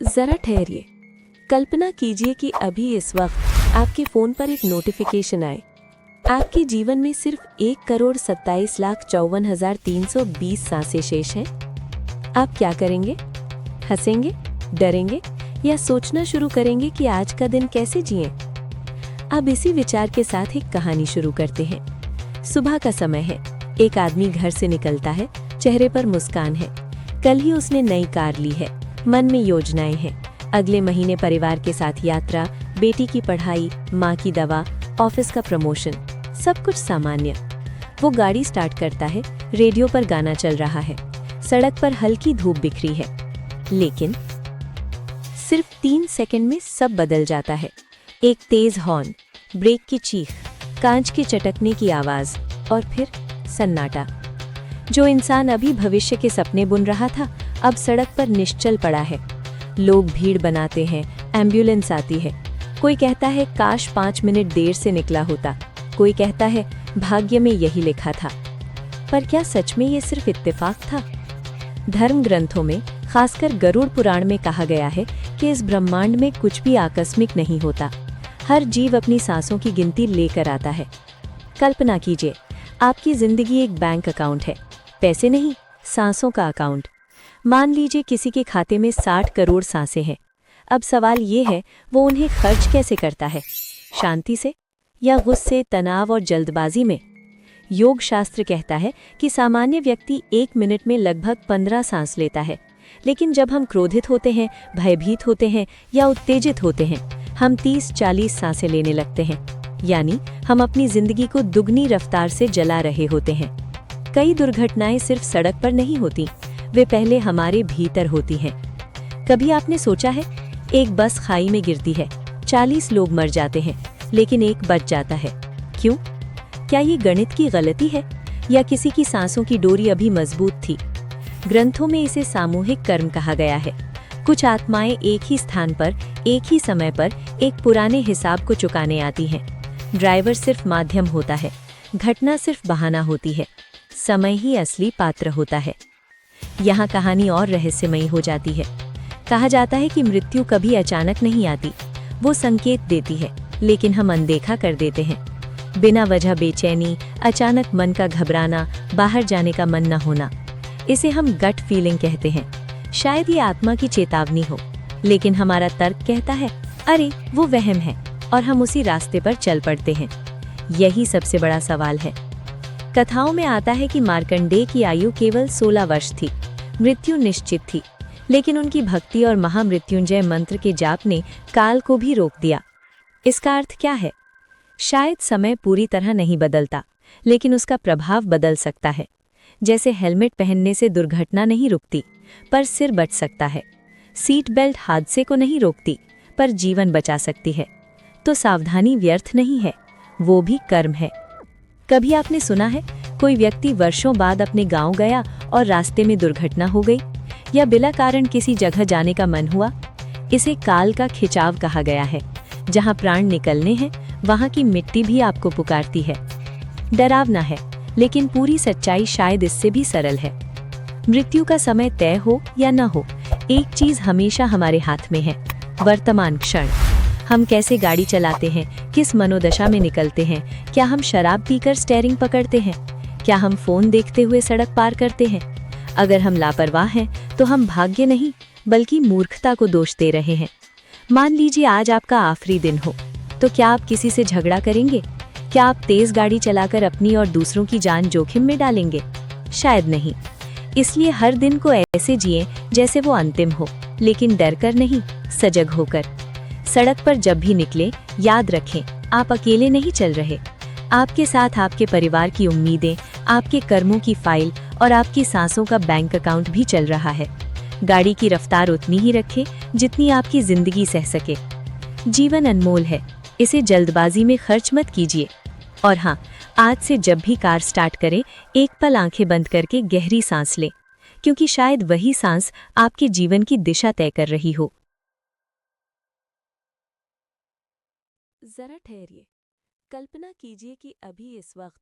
जरा ठहरिए। कल्पना कीजिए कि अभी इस वक्त आपके फोन पर एक नोटिफिकेशन आए। आपके जीवन में सिर्फ 1,27,54,320 सांसें शेष हैं। आप क्या करेंगे? हंसेंगे, डरेंगे या सोचना शुरू करेंगे कि आज का दिन कैसे जिएं? अब इसी विचार के साथ एक कहानी शुरू करते हैं। सुबह का समय है। एक आदमी घर से निकलता है, चेहरे पर मुस्कान है। कल ही उसने नई कार ली है, मन में योजनाएं हैं। अगले महीने परिवार के साथ यात्रा, बेटी की पढ़ाई, माँ की दवा, ऑफिस का प्रमोशन, सब कुछ सामान्य। वो गाड़ी स्टार्ट करता है, रेडियो पर गाना चल रहा है। सड़क पर हल्की धूप बिखरी है, लेकिन सिर्फ 3 सेकंड में सब बदल जाता है। एक तेज हॉर्न, ब्रेक की चीख, कांच के चटकने की आवाज और फिर सन्नाटा। जो इंसान अभी भविष्य के सपने बुन रहा था, अब सड़क पर निश्चल पड़ा है। लोग भीड़ बनाते हैं, एम्बुलेंस आती है। कोई कहता है काश 5 मिनट देर से निकला होता। कोई कहता है भाग्य में यही लिखा था। पर क्या सच में ये सिर्फ इत्तेफाक था? धर्म ग्रंथों में, खासकर गरुड़ पुराण में कहा गया है कि इस ब्रह्मांड में कुछ भी आकस्मिक नहीं होता। हर जीव अपनी सांसों की गिनती लेकर आता है। कल्पना कीजिए, आपकी जिंदगी एक बैंक अकाउंट है। पैसे नहीं, सांसों का अकाउंट। मान लीजिए किसी के खाते में 60 करोड़ सांसें हैं। अब सवाल ये है, वो उन्हें खर्च कैसे करता है? शांति से या गुस्से, तनाव और जल्दबाजी में? योग शास्त्र कहता है कि सामान्य व्यक्ति 1 मिनट में लगभग 15 सांस लेता है, लेकिन जब हम क्रोधित होते हैं, भयभीत होते हैं या उत्तेजित होते हैं, हम 30-40 सांसें लेने लगते हैं। यानी हम अपनी जिंदगी को दुगनी रफ्तार से जला रहे होते हैं। कई दुर्घटनाएं सिर्फ सड़क पर नहीं होती, वे पहले हमारे भीतर होती हैं। कभी आपने सोचा है, एक बस खाई में गिरती है, 40 लोग मर जाते हैं, लेकिन एक बच जाता है। क्यों? क्या ये गणित की गलती है या किसी की सांसों की डोरी अभी मजबूत थी? ग्रंथों में इसे सामूहिक कर्म कहा गया है। कुछ आत्माएं एक ही स्थान पर, एक ही समय पर एक पुराने हिसाब को चुकाने आती हैं। ड्राइवर सिर्फ माध्यम होता है, घटना सिर्फ बहाना होती है, समय ही असली पात्र होता है। यहाँ कहानी और रहस्यमयी हो जाती है। कहा जाता है कि मृत्यु कभी अचानक नहीं आती, वो संकेत देती है, लेकिन हम अनदेखा कर देते हैं। बिना वजह बेचैनी, अचानक मन का घबराना, बाहर जाने का मन न होना, इसे हम गट फीलिंग कहते हैं। शायद ये आत्मा की चेतावनी हो, लेकिन हमारा तर्क कहता है अरे वो वहम है, और हम उसी रास्ते पर चल पड़ते हैं। यही सबसे बड़ा सवाल है। कथाओं में आता है कि मार्कंडेय की आयु केवल 16 वर्ष थी, मृत्यु निश्चित थी, लेकिन उनकी भक्ति और महामृत्युंजय मंत्र के जाप ने काल को भी रोक दिया। इसका अर्थ क्या है? शायद समय पूरी तरह नहीं बदलता, लेकिन उसका प्रभाव बदल सकता है। जैसे हेलमेट पहनने से दुर्घटना नहीं रुकती, पर सिर बच सकता है। सीट बेल्ट हादसे को नहीं रोकती, पर जीवन बचा सकती है। तो सावधानी व्यर्थ नहीं है, वो भी कर्म है। कभी आपने सुना है कोई व्यक्ति वर्षों बाद अपने गांव गया और रास्ते में दुर्घटना हो गई, या बिना कारण किसी जगह जाने का मन हुआ? इसे काल का खिंचाव कहा गया है। जहां प्राण निकलने हैं, वहां की मिट्टी भी आपको पुकारती है। डरावना है, लेकिन पूरी सच्चाई शायद इससे भी सरल है। मृत्यु का समय तय हो या न हो, एक चीज हमेशा हमारे हाथ में है, वर्तमान क्षण। हम कैसे गाड़ी चलाते हैं, किस मनोदशा में निकलते हैं, क्या हम शराब पीकर स्टीयरिंग पकड़ते हैं, क्या हम फोन देखते हुए सड़क पार करते हैं? अगर हम लापरवाह हैं, तो हम भाग्य नहीं, बल्कि मूर्खता को दोष दे रहे हैं। मान लीजिए आज आपका आखिरी दिन हो, तो क्या आप किसी से झगड़ा करेंगे? क्या आप तेज गाड़ी चलाकर अपनी और दूसरों की जान जोखिम में डालेंगे? शायद नहीं। इसलिए हर दिन को ऐसे जिएं जैसे वो अंतिम हो, लेकिन डरकर नहीं, सजग होकर। सड़क पर जब भी निकले, याद रखें, आप अकेले नहीं चल रहे। आपके साथ आपके परिवार की उम्मीदें, आपके कर्मों की फाइल और आपकी सांसों का बैंक अकाउंट भी चल रहा है। गाड़ी की रफ्तार उतनी ही रखें जितनी आपकी जिंदगी सह सके। जीवन अनमोल है, इसे जल्दबाजी में खर्च मत कीजिए। और हाँ, आज से जब भी कार स्टार्ट करें, एक पल आंखें बंद करके गहरी सांस लें, क्योंकि शायद वही सांस आपके जीवन की दिशा तय कर रही हो। जरा ठहरिए। कल्पना कीजिए कि अभी इस वक्त